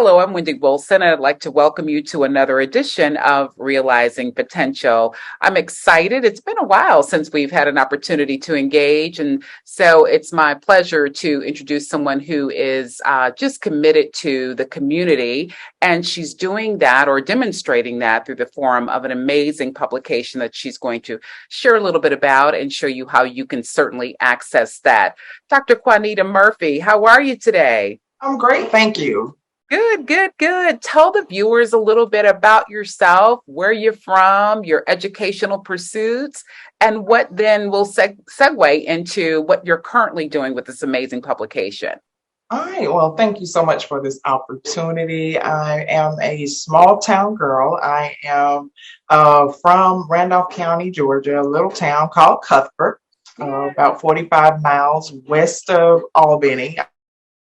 Hello, I'm Wendy Wilson, and I'd like to welcome you to another edition of Realizing Potential. I'm excited. It's been a while since we've had an opportunity to engage, and so it's my pleasure to introduce someone who is just committed to the community, and she's doing that or demonstrating that through the form of an amazing publication that she's going to share a little bit about and show you how you can certainly access that. Dr. Kuanita Murphy, how are you today? I'm great, thank you. Good, good, good. Tell the viewers a little bit about yourself, where you're from, your educational pursuits, and what then will segue into what you're currently doing with this amazing publication. All right, well, thank you so much for this opportunity. I am a small town girl. I am from Randolph County, Georgia, a little town called Cuthbert, about 45 miles west of Albany.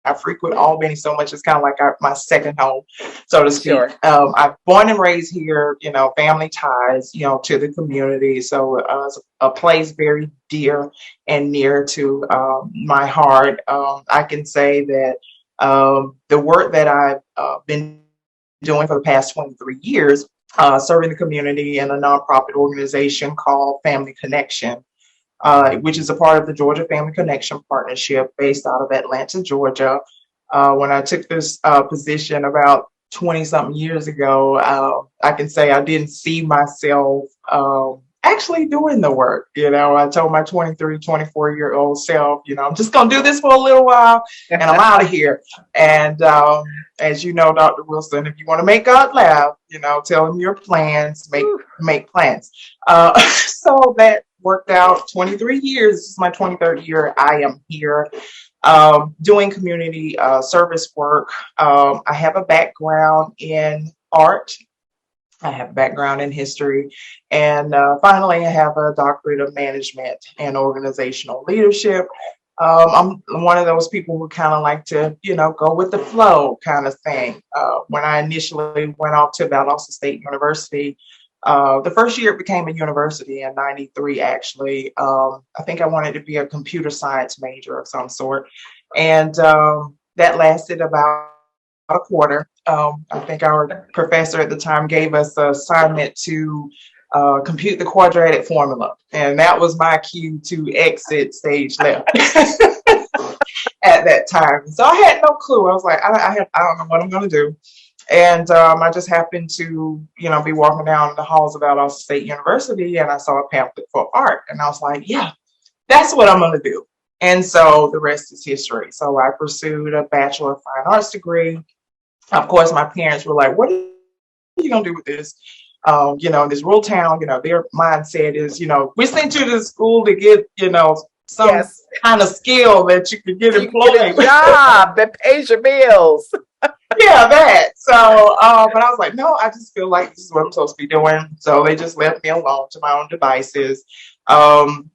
I frequent Albany so much; it's kind of like my second home, so to speak. Sure. I'm born and raised here. Family ties, to the community. So it's a place very dear and near to my heart. I can say that the work that I've been doing for the past 23 years, serving the community in a nonprofit organization called Family Connection, which is a part of the Georgia Family Connection Partnership based out of Atlanta, Georgia. When I took this position about 20 something years ago, I can say I didn't see myself actually doing the work. I told my 23, 24-year-old self, I'm just going to do this for a little while and I'm out of here. And as you know, Dr. Wilson, if you want to make God laugh, tell him your plans, make plans. So that worked out 23 years. This is my 23rd year. I am here doing community service work. I have a background in art. I have a background in history. And finally, I have a doctorate of management and organizational leadership. I'm one of those people who kind of like to, go with the flow kind of thing. When I initially went off to Valdosta State University, the first year it became a university in 93, actually. I think I wanted to be a computer science major of some sort. And that lasted about a quarter. I think our professor at the time gave us an assignment to compute the quadratic formula. And that was my cue to exit stage left at that time. So I had no clue. I was like, I don't know what I'm going to do. And I just happened to, be walking down the halls of Valdosta State University, and I saw a pamphlet for art. And I was like, yeah, that's what I'm going to do. And so the rest is history. So I pursued a Bachelor of Fine Arts degree. Of course, my parents were like, what are you going to do with this? In this rural town, their mindset is, we sent you to school to get, some Yes. kind of skill that you could get employed. Get a job that pays your bills. Yeah, that. So, but I was like, no, I just feel like this is what I'm supposed to be doing. So they just left me alone to my own devices. Panned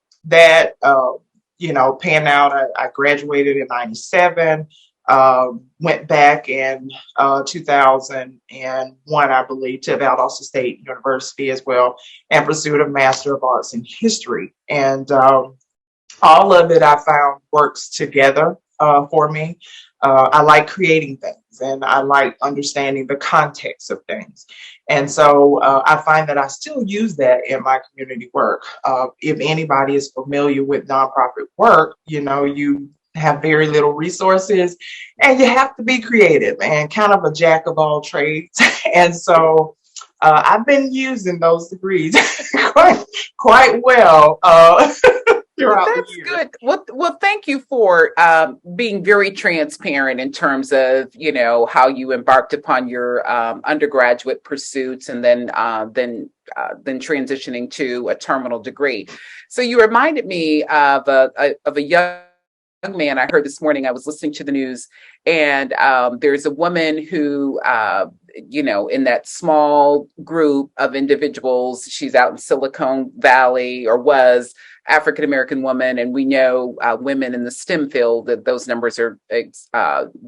out. I graduated in 97. Went back in 2001, I believe, to Valdosta State University as well, and pursued a Master of Arts in History. And all of it, I found, works together for me. I like creating things, and I like understanding the context of things. And so I find that I still use that in my community work. If anybody is familiar with nonprofit work, you have very little resources and you have to be creative and kind of a jack of all trades. And so I've been using those degrees quite well. That's good. Well, thank you for being very transparent in terms of, how you embarked upon your undergraduate pursuits and then transitioning to a terminal degree. So you reminded me of a young man I heard this morning. I was listening to the news, and there's a woman who, in that small group of individuals, she's out in Silicon Valley, or was, African American woman, and we know women in the STEM field that those numbers are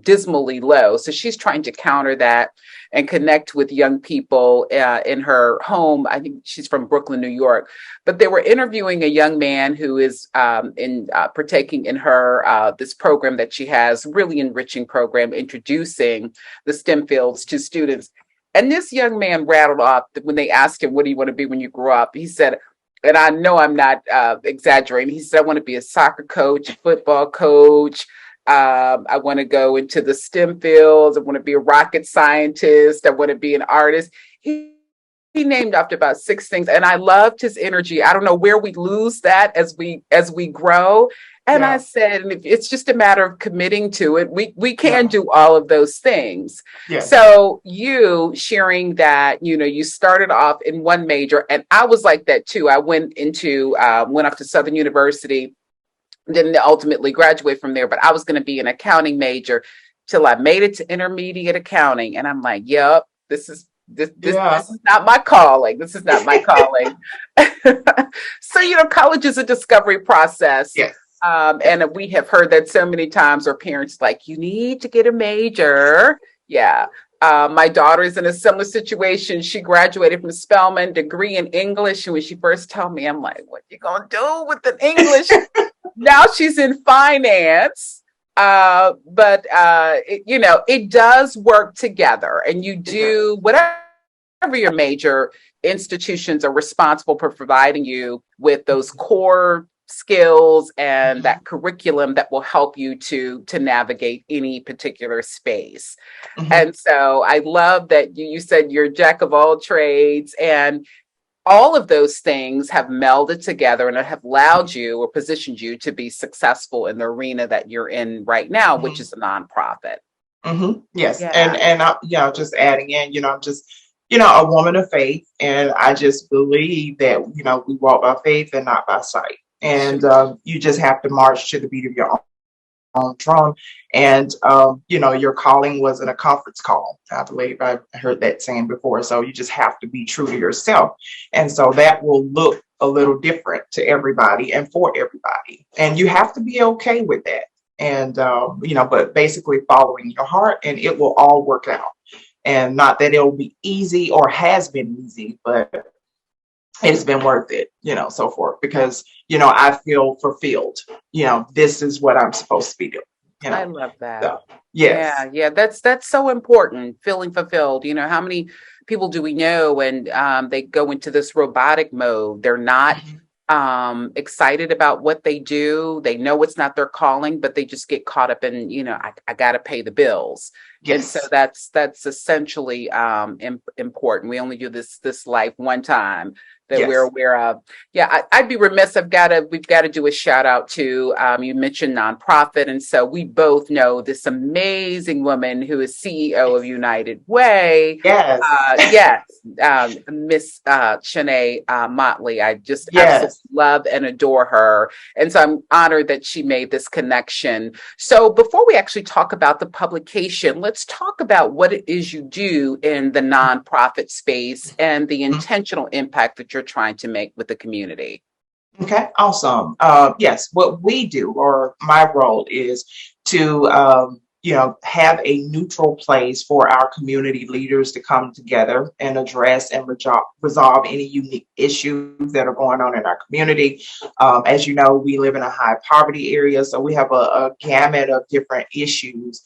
dismally low. So she's trying to counter that and connect with young people in her home. I think she's from Brooklyn, New York. But they were interviewing a young man who is partaking in her this program that she has, really enriching program, introducing the STEM fields to students. And this young man rattled off that when they asked him, "What do you want to be when you grow up?" He said, and I know I'm not exaggerating. He said, "I want to be a soccer coach, football coach. I want to go into the STEM fields. I want to be a rocket scientist. I want to be an artist." He named after about 6 things, and I loved his energy. I don't know where we lose that as we grow. And I Yeah. said, and if it's just a matter of committing to it, we can Yeah. do all of those things. Yes. So you sharing that, you started off in one major, and I was like that too. I went off to Southern University, didn't ultimately graduate from there, but I was going to be an accounting major till I made it to intermediate accounting. And I'm like, yep, Yeah. this is not my calling. This is not my calling. So, college is a discovery process. Yes. And we have heard that so many times, our parents like, you need to get a major. Yeah. My daughter's in a similar situation. She graduated from Spelman, degree in English. And when she first told me, I'm like, what you going to do with the English? Now she's in finance. But it does work together, and you do whatever your major, institutions are responsible for providing you with those core skills and that curriculum that will help you to navigate any particular space. Mhm. And so I love that you said you're a jack of all trades, and all of those things have melded together and have allowed you or positioned you to be successful in the arena that you're in right now, which Mhm. is a nonprofit. Yes. Yeah, And just adding in, I'm just, a woman of faith, and I just believe that, we walk by faith and not by sight. sure. And you just have to march to the beat of your own drum. And your calling wasn't a conference call. I believe I heard that saying before. So you just have to be true to yourself. And so that will look a little different to everybody and for everybody. And you have to be okay with that. And but basically following your heart, and it will all work out. And not that it'll be easy or has been easy, but it's been worth it, so forth, because, I feel fulfilled. This is what I'm supposed to be doing, you I know. love that. So, yes. Yeah, that's so important. Feeling fulfilled. How many people do we know and they go into this robotic mode? They're not Mhm. excited about what they do. They know it's not their calling, but they just get caught up in, I got to pay the bills. And so Yes. that's essentially important. We only do this life one time that we're Yes. aware of. Yeah, I'd be remiss. We've got to do a shout out to, you mentioned nonprofit. And so we both know this amazing woman who is CEO of United Way. Yes. Yes, Miss Shanae Motley. I just absolutely Yes. love and adore her. And so I'm honored that she made this connection. So before we actually talk about the publication, let's talk about what it is you do in the nonprofit space and the intentional impact that you're trying to make with the community. Okay, awesome. Yes, what we do, or my role, is to, have a neutral place for our community leaders to come together and address and resolve any unique issues that are going on in our community. As you know, we live in a high poverty area, so we have a gamut of different issues.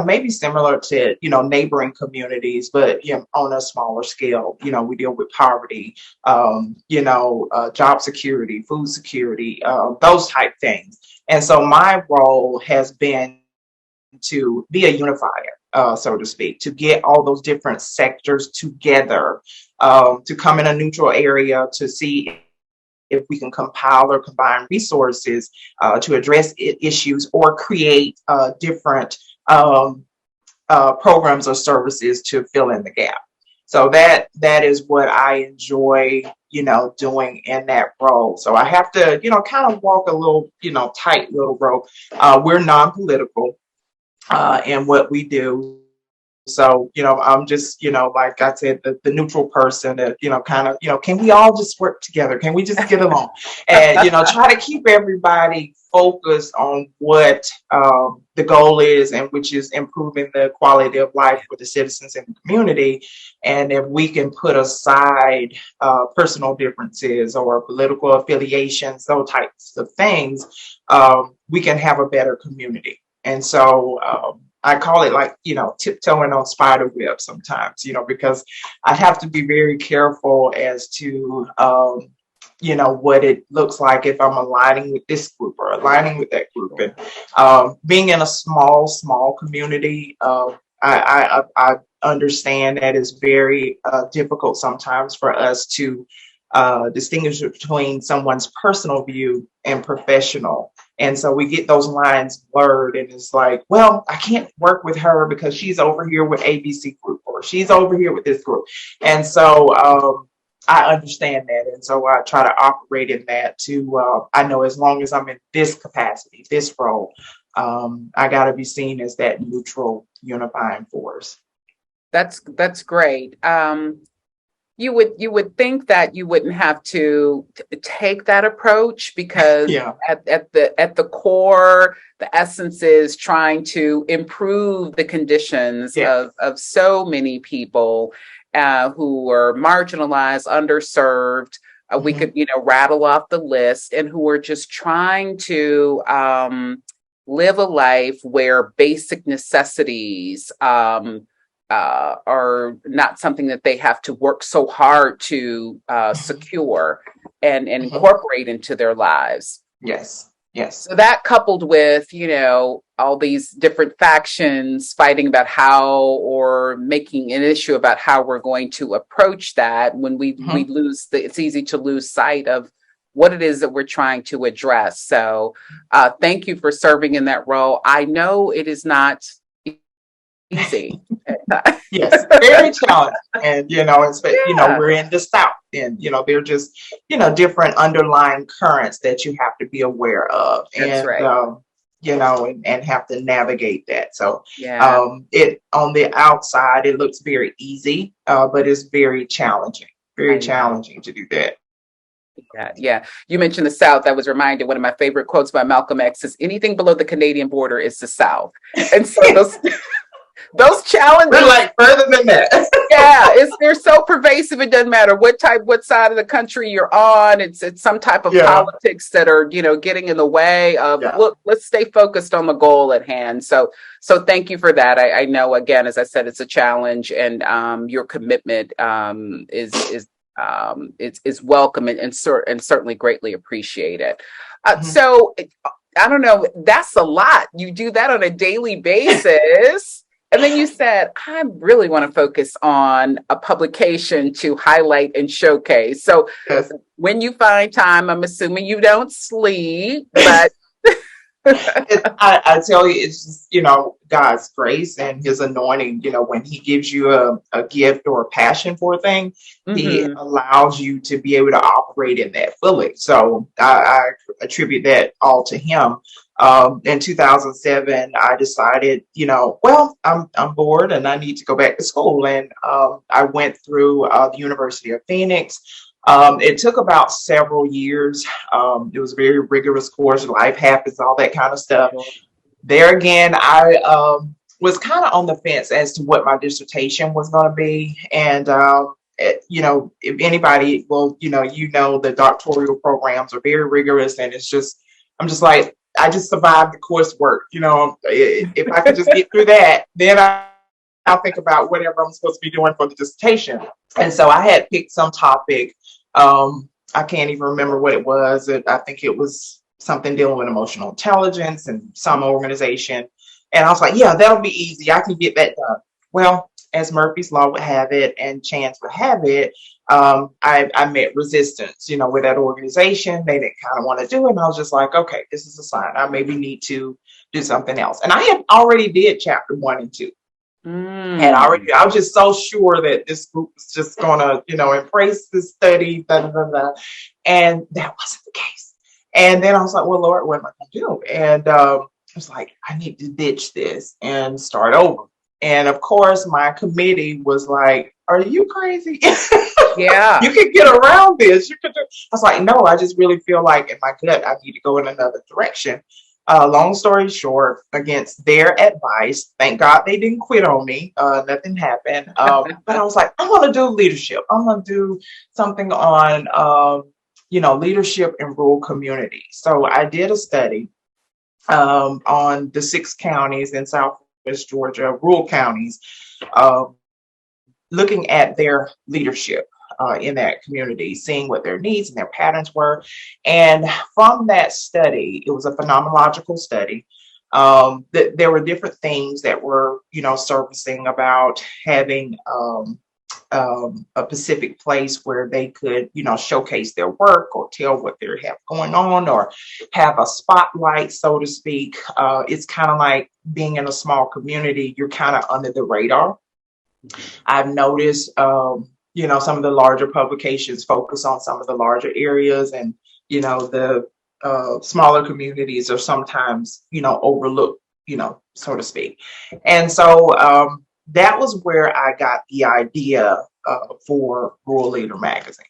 Maybe similar to neighboring communities, but on a smaller scale. We deal with poverty, job security, food security, those type things. And so my role has been to be a unifier, so to speak, to get all those different sectors together, to come in a neutral area to see if we can compile or combine resources to address issues or create different programs or services to fill in the gap. So that is what I enjoy, doing in that role. So I have to, kind of walk a little, tight little rope. We're non-political in what we do. So, I'm just, like I said, the neutral person that, kind of, can we all just work together? Can we just get along? And, try to keep everybody focused on what the goal is, and which is improving the quality of life for the citizens in the community. And if we can put aside personal differences or political affiliations, those types of things, we can have a better community. And so, I call it like, tiptoeing on spider web sometimes, because I have to be very careful as to, what it looks like if I'm aligning with this group or aligning with that group. And being in a small community, I understand that it's very difficult sometimes for us to distinguish between someone's personal view and professional. And so we get those lines blurred, and it's like, well, I can't work with her because she's over here with ABC group, or she's over here with this group. And so I understand that. And so I try to operate in that to, I know as long as I'm in this capacity, this role, I got to be seen as that neutral unifying force. That's great. You would think that you wouldn't have to take that approach, because Yeah. at the core, the essence is trying to improve the conditions Yeah. of so many people who are marginalized, underserved. We could, rattle off the list, and who are just trying to live a life where basic necessities are not something that they have to work so hard to secure and incorporate into their lives. Yes. Yes. So that, coupled with, all these different factions fighting about how, or making an issue about how we're going to approach that, when we lose it's easy to lose sight of what it is that we're trying to address. So thank you for serving in that role. I know it is not easy. Yes, very challenging. And, we're in the South, and, they're just, different underlying currents that you have to be aware of. That's and, right. and have to navigate that. So, Yeah. it on the outside, it looks very easy, but it's very I challenging to do that. Yeah. You mentioned the South. I was reminded, one of my favorite quotes by Malcolm X is, anything below the Canadian border is the South. And so those challenges, We're like further than that. they're so pervasive. It doesn't matter what side of the country you're on. It's some type of politics that are, getting in the way of, look, let's stay focused on the goal at hand. So thank you for that. I know, again, as I said, it's a challenge, and your commitment is welcome, and certainly greatly appreciated. So I don't know, that's a lot. You do that on a daily basis. And then you said, I really want to focus on a publication to highlight and showcase. So when you find time, I'm assuming you don't sleep, but I tell you, it's just, God's grace and his anointing. When he gives you a gift or a passion for a thing, he allows you to be able to operate in that fully. So I attribute that all to him. In 2007, I decided, well, I'm bored and I need to go back to school. And I went through the University of Phoenix. It took about several years. It was a very rigorous course. Life happens, all that kind of stuff. There again, I was kind of on the fence as to what my dissertation was going to be. And, if anybody, well, the doctoral programs are very rigorous, and I'm just like, I just survived the coursework. If I could just get through that, then I'll think about whatever I'm supposed to be doing for the dissertation. And so I had picked some topic. I can't even remember what it was. I think it was something dealing with emotional intelligence and some organization. And I was like, yeah, that'll be easy. I can get that done. Well, as Murphy's Law would have it and chance would have it, I met resistance, with that organization. They didn't kind of want to do it. And I was just like, okay, this is a sign. I maybe need to do something else. And I had already did chapter 1 and 2. And I was just so sure that this group was just gonna, embrace this study, blah, blah, blah. And that wasn't the case. And then I was like, well, Lord, what am I gonna do? And I was like, I need to ditch this and start over. And of course, my committee was like, "Are you crazy? Yeah. You can get around this. You could do." I was like, "No, I just really feel like in my gut, I need to go in another direction." Long story short, against their advice, thank God they didn't quit on me. Nothing happened. But I was like, I want to do leadership. I'm going to do something on, leadership in rural communities. So I did a study on the 6 counties in Southwest Georgia, rural counties, um, looking at their leadership in that community, seeing what their needs and their patterns were. And from that study, it was a phenomenological study. There were different things that were, surfacing about having a specific place where they could, showcase their work or tell what they have going on or have a spotlight, so to speak. It's kind of like being in a small community, you're kind of under the radar. I've noticed, some of the larger publications focus on some of the larger areas, and the smaller communities are sometimes, overlooked, so to speak. And so that was where I got the idea for Rural Leader Magazine.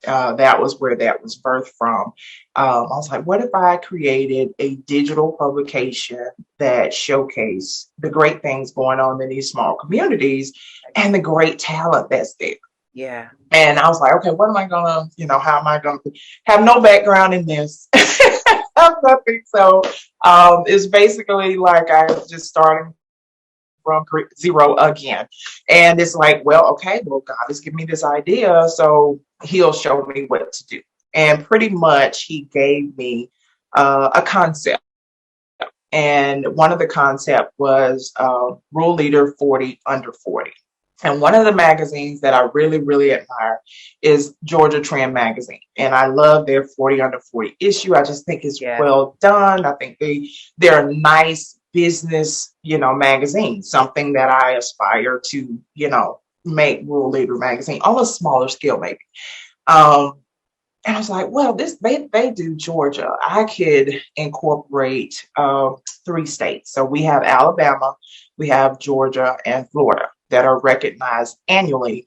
That was where that was birthed from. I was like, what if I created a digital publication that showcased the great things going on in these small communities and the great talent that's there? Yeah. And I was like, okay, what am I gonna, how am I gonna have no background in this? Have nothing. So it's basically like I just started from zero again. And it's like, well, okay, well, God has given me this idea, so he'll show me what to do. And pretty much he gave me a concept. And one of the concept was Rule Leader 40 Under 40. And one of the magazines that I really, really admire is Georgia Trend Magazine. And I love their 40 Under 40 issue. I just think it's well done. I think they're a nice business, magazine, something that I aspire to, make Rural Leader Magazine on a smaller scale, maybe. And I was like, well, they do Georgia. I could incorporate 3 states. So we have Alabama, we have Georgia, and Florida that are recognized annually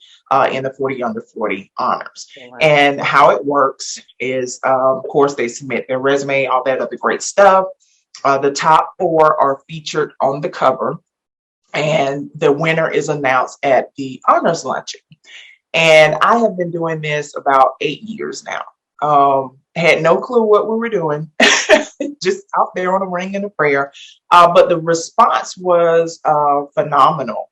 in the 40 Under 40 honors. Wow. And how it works is, of course, they submit their resume, all that other great stuff. The top 4 are featured on the cover, and the winner is announced at the honors luncheon. And I have been doing this about 8 years now. Had no clue what we were doing, just out there on a ring and a prayer. But the response was phenomenal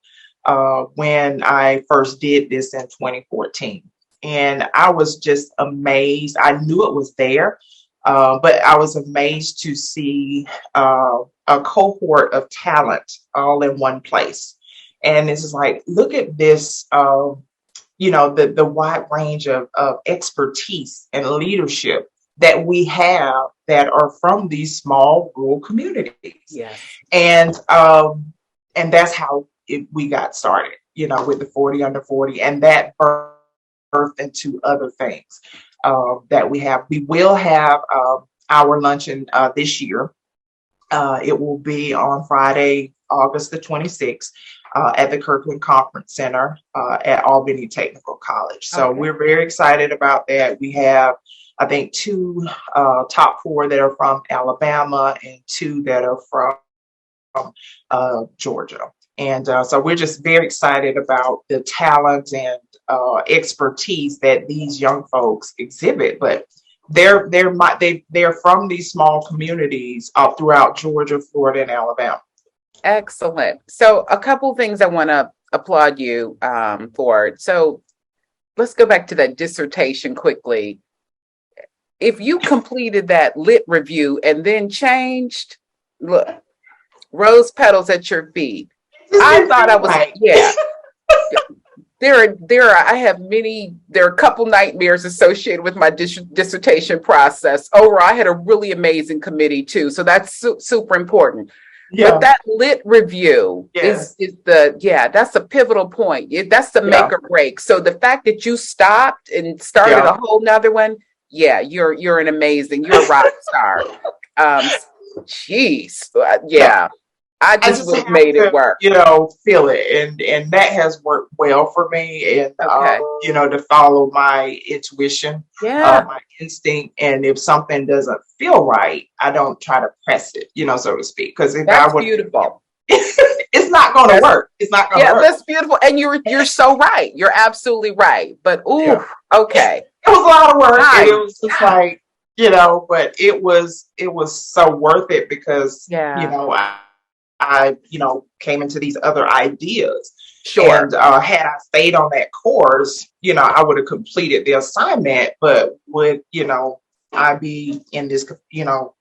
when I first did this in 2014. And I was just amazed. I knew it was there, but I was amazed to see a cohort of talent all in one place. And it's like, look at this, the wide range of expertise and leadership that we have that are from these small rural communities. Yes. And that's how we got started, with the 40 Under 40, and that birthed into other things that we have. We will have our luncheon this year. It will be on Friday, August the 26th. At the Kirkland Conference Center at Albany Technical College. So we're very excited about that. We have, I think, 2 top 4 that are from Alabama and 2 that are from Georgia. And so we're just very excited about the talent and expertise that these young folks exhibit. But they're from these small communities throughout Georgia, Florida, and Alabama. Excellent. So a couple things I want to applaud you for. So let's go back to that dissertation quickly. If you completed that lit review and then changed, look, rose petals at your feet. I thought I was, yeah. There are a couple nightmares associated with my dissertation process. Overall, I had a really amazing committee too. So that's super important. Yeah. But that lit review is that's a pivotal point. That's the make or break. So the fact that you stopped and started a whole nother you're you're a rock star. Yeah. I I just just would have have made it to, work. feel it, and that has worked well for me, and Okay. to follow my intuition, Yeah, my instinct, and if something doesn't feel right, I don't try to press it, so to speak, because if I that's would, beautiful. it's not going to That's work. It's not going to yeah, work. that's beautiful. And you're so right. You're absolutely right. But Yeah, ooh, okay. it was a lot of work, and it My was just God. like, but it was so worth it because Yeah, I came into these other ideas. sure. And had I stayed on that course, I would have completed the assignment, but would, I be in this,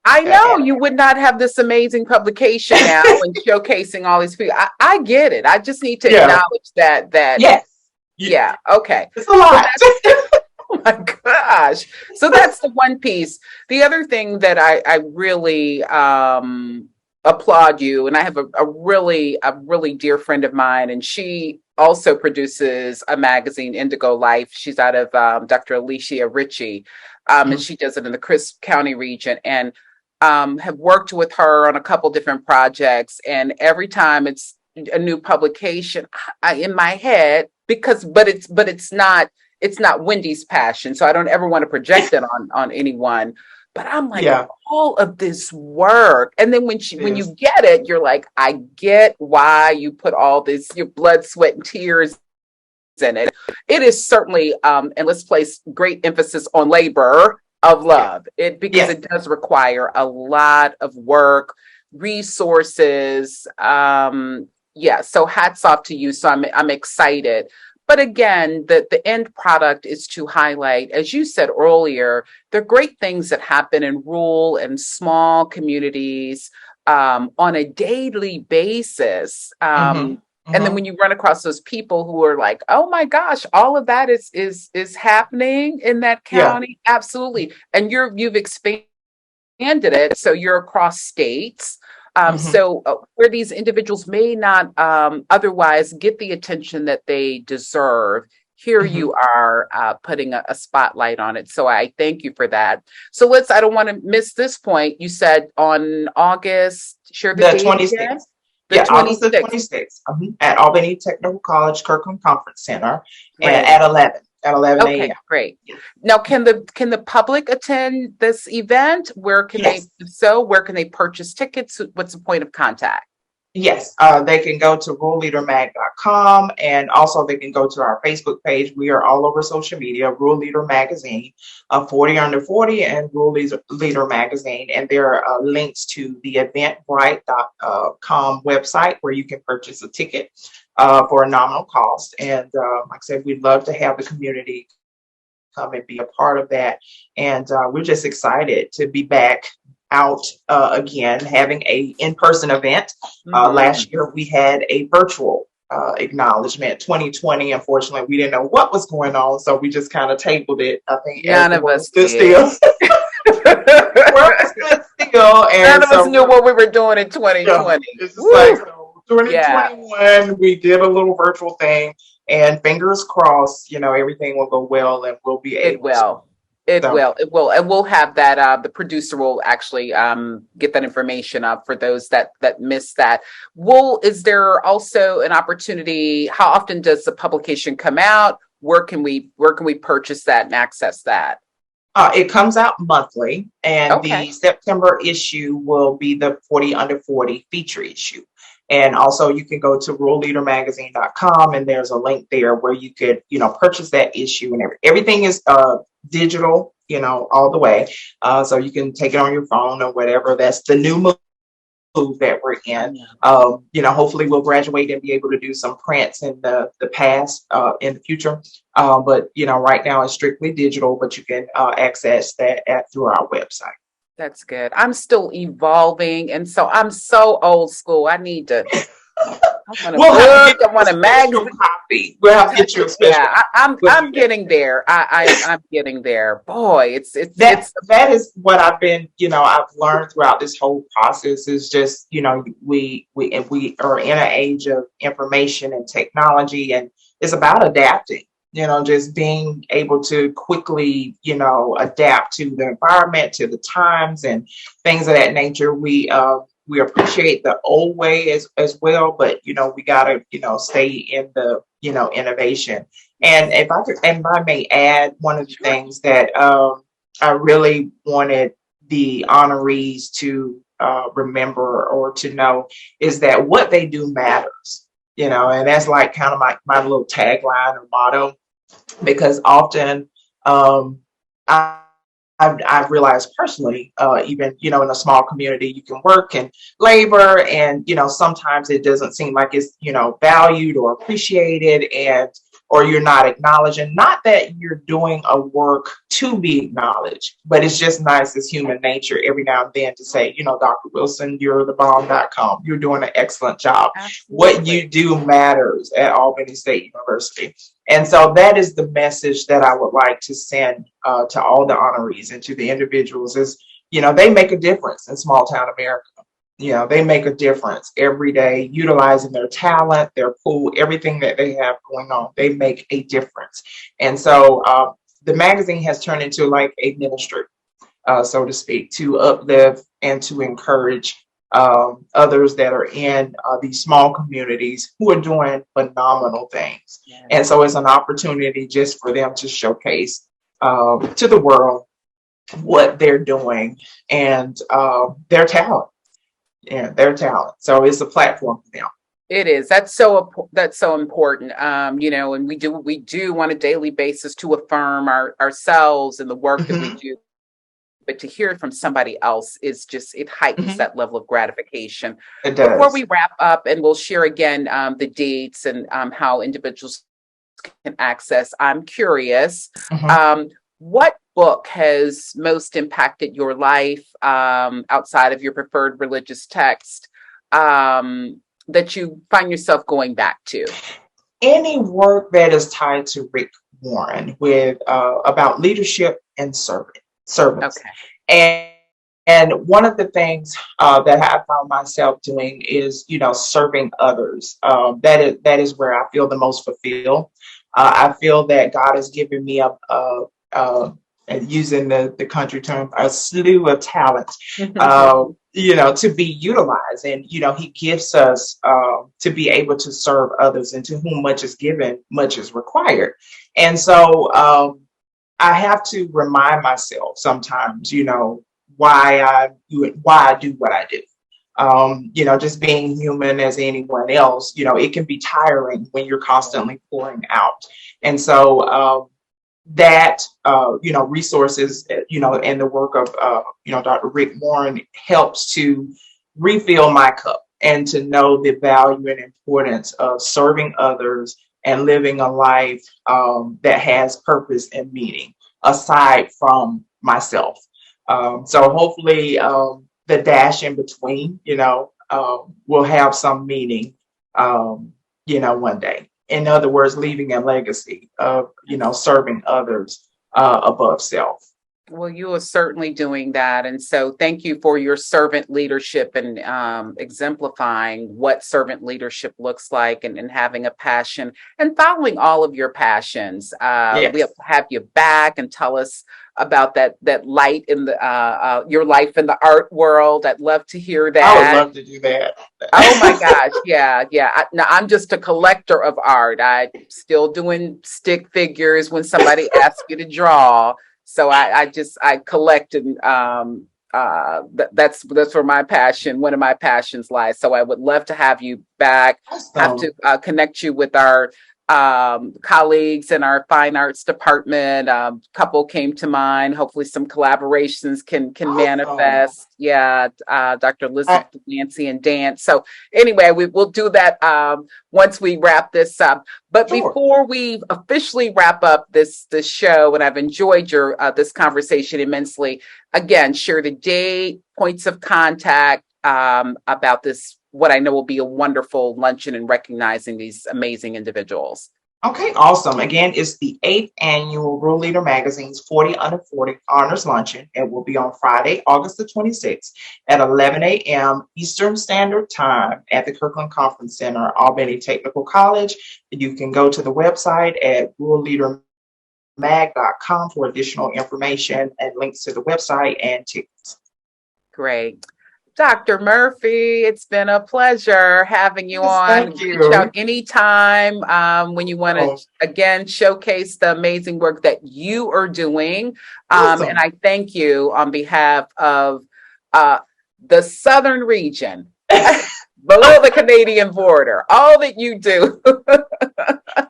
I know at, you would not have this amazing publication now and showcasing all these people. I get it. I just need to yeah, acknowledge that yes, yeah, okay. it's a So lot. that's oh my gosh. So that's the one piece. The other thing that I really applaud you, and I have a really dear friend of mine, and she also produces a magazine, Indigo Life. She's out of Dr. Alicia Ritchie, and she does it in the Crisp County region. And have worked with her on a couple different projects, and every time it's a new publication, in my head, because it's not Wendy's passion, so I don't ever want to project it on anyone. But I'm like, Yeah, all of this work, and then it when is. you get it, you're like, I get why you put all this your blood, sweat, and tears in it. It is certainly, and let's place great emphasis on labor of Yeah, love. It because yes. it does require a lot of work, resources. Yeah, so hats off to you. So I'm excited. But again, the end product is to highlight, as you said earlier, the great things that happen in rural and small communities on a daily basis. Mm-hmm. And then Mm-hmm. when you run across those people who are like, "Oh my gosh, all of that is happening in that Yeah. county," absolutely. And you've expanded it, so you're across states. Mm-hmm. So where these individuals may not otherwise get the attention that they deserve, here Mm-hmm. you are putting a spotlight on it. So I thank you for that. So I don't want to miss this point. You said on August, share the The date again, 26th. the Yeah, August the 26th. 26th, at Albany Technical College Kirkland Conference Center, and Great. at 11 Okay, a.m. great. Now, can the public attend this event? Where can they, Yes. if so, where can they purchase tickets? What's the point of contact? Yes, they can go to ruralleadermag.com, and also they can go to our Facebook page. We are all over social media, Rural Leader Magazine, 40 Under 40, and Leader Magazine. And there are links to the eventbrite.com website where you can purchase a ticket for a nominal cost. And like I said, we'd love to have the community come and be a part of that. And we're just excited to be back out again, having a in-person event. Hmm. Last year we had a virtual acknowledgement. 2020, unfortunately, we didn't know what was going on, so we just kind of tabled it. I think as None the of world us stood did. still. The world stood still, None and of us so knew what we were doing in yeah, 2020. it's just like Woo! so. Yeah, 2021, we did a little virtual thing, and fingers crossed, everything will go well, and we'll be it able to. will. It So will. It will. And we'll have that. The producer will actually get that information up for those that missed that. Is there also an opportunity? How often does the publication come out? Where can we purchase that and access that? it comes out monthly, and Okay. the September issue will be the 40 under 40 feature issue. And also, you can go to ruralleadermagazine.com, and there's a link there where you could, purchase that issue, and everything is digital, all the way. So you can take it on your phone or whatever. That's the new move that we're in. Yeah. Hopefully we'll graduate and be able to do some prints in the past, in the future. But right now it's strictly digital, but you can access that through our website. That's good. I'm still evolving, and so I'm so old school. I want a We'll have to book. get I you a want a special magazine. copy. We'll have to get you a special Yeah, copy. We'll I'm do that. getting there. I'm getting there. Boy, that it's that is what I've been, I've learned throughout this whole process is just, we are in an age of information and technology, and it's about adapting, just being able to quickly, adapt to the environment, to the times and things of that nature. we appreciate the old way as well, but we gotta stay in the innovation. And if I may add, one of the Sure. things that I really wanted the honorees to remember or to know is that what they do matters. And that's like kind of my little tagline or motto, because often um, I, I've realized personally, even in a small community, you can work and labor, and sometimes it doesn't seem like it's valued or appreciated, and or you're not acknowledging. Not that you're doing a work to be acknowledged, but it's just nice as human nature every now and then to say, Dr. Wilson, you're the bomb.com. You're doing an excellent job. What Absolutely. you do matters at Albany State University. And so that is the message that I would like to send to all the honorees and to the individuals is, they make a difference in small town America. They make a difference every day, utilizing their talent, their pool, everything that they have going on. They make a difference. And so the magazine has turned into like a ministry, so to speak, to uplift and to encourage others that are in these small communities who are doing phenomenal things. And Yes. so it's an opportunity just for them to showcase to the world what they're doing and their talent. Yeah, their talent. So it's a platform for them. It is. That's so important. And we do on a daily basis to affirm ourselves and the work that we Hmm. do. But to hear it from somebody else is just, it heightens Hmm. that level of gratification. It Before does. we wrap up, and we'll share again the dates and how individuals can access, I'm curious, Hmm. um, what book has most impacted your life outside of your preferred religious text that you find yourself going back to? Any work that is tied to Rick Warren with about leadership and servants. Okay. And and one of the things that I found myself doing is, serving others. That is where I feel the most fulfilled. I feel that God has given me a and using the country term, a slew of talents, to be utilized. And, he gives us to be able to serve others, and to whom much is given, much is required. And so I have to remind myself sometimes, why I do what I do. Just being human as anyone else, it can be tiring when you're constantly pouring out. And so that resources, and the work of Dr. Rick Warren helps to refill my cup and to know the value and importance of serving others and living a life that has purpose and meaning aside from myself. So hopefully the dash in between, will have some meaning, one day. In other words, leaving a legacy of, serving others above self. Well, you are certainly doing that. And so thank you for your servant leadership and exemplifying what servant leadership looks like, and having a passion and following all of your passions. We'll Yes. have you back and tell us about that light in the your life in the art world. I'd love to hear I would that. love to do that. Oh my gosh, yeah, yeah. Now I'm just a collector of art. I'm still doing stick figures when somebody asks you to draw. So I collect, and that's where my passion, one of my passions lies. So I would love to have you back. Have to Awesome. connect you with our colleagues in our fine arts department. Couple came to mind. Hopefully, some collaborations can Awesome. manifest. Yeah, Dr. I, Elizabeth, Nancy, and Dan. So anyway, we'll do that once we wrap this up. But sure. before we officially wrap up this show, and I've enjoyed your this conversation immensely. Again, share the date, points of contact about this, what I know will be a wonderful luncheon and recognizing these amazing individuals. Okay, awesome. Again, it's the eighth annual Rule Leader Magazine's 40 Under 40 Honors Luncheon. It will be on Friday, August the 26th at 11 a.m. Eastern Standard Time at the Kirkland Conference Center, Albany Technical College. You can go to the website at ruleleadermag.com for additional information and links to the website and tickets. Great. Dr. Murphy, it's been a pleasure having you Yes, on. thank Reach out you. anytime when you want to, Oh, again, showcase the amazing work that you are doing. And awesome. I thank you on behalf of uh, the Southern region, below the Canadian border, all that you do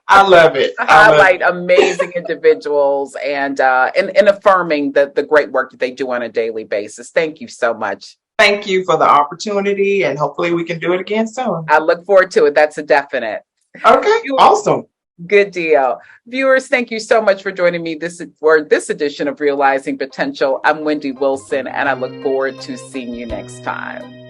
I love it. to I love highlight it. amazing individuals and affirming the great work that they do on a daily basis. Thank you so much. Thank you for the opportunity, and hopefully we can do it again soon. I look forward to it. That's a definite. Okay, You, awesome. good deal. Viewers, thank you so much for joining me for this edition of Realizing Potential. I'm Wendy Wilson, and I look forward to seeing you next time.